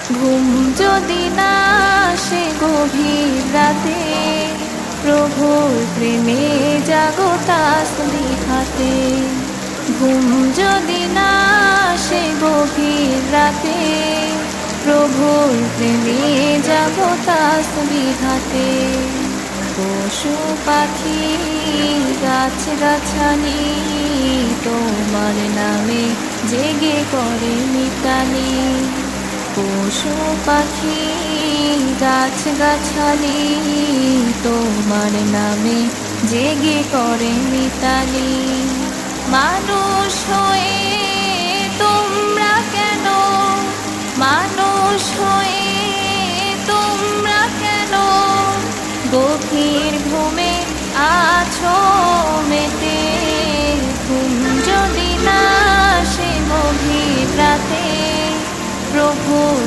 ঘুম যদি না আসে গভীর রাতে, প্রভুর প্রেমে জাগো তাসবিহ হাতে। ঘুম যদি না আসে গভীর রাতে, প্রভুর প্রেমে জাগো তাসবিহ হাতে। পশু পাখি গাছ গাছালি তোমার নামে জেগে করে মিতালি। পশু পাখি গাছ গাছালি তোমার নামে জেগে করে মিতালি। মানুষ হয়ে তোমরা কেন, মানুষ হয়ে তোমরা কেন গভীর ঘুমে আছো মেতে। ঘুম যদি না আসে গভীর রাতে, প্রভুর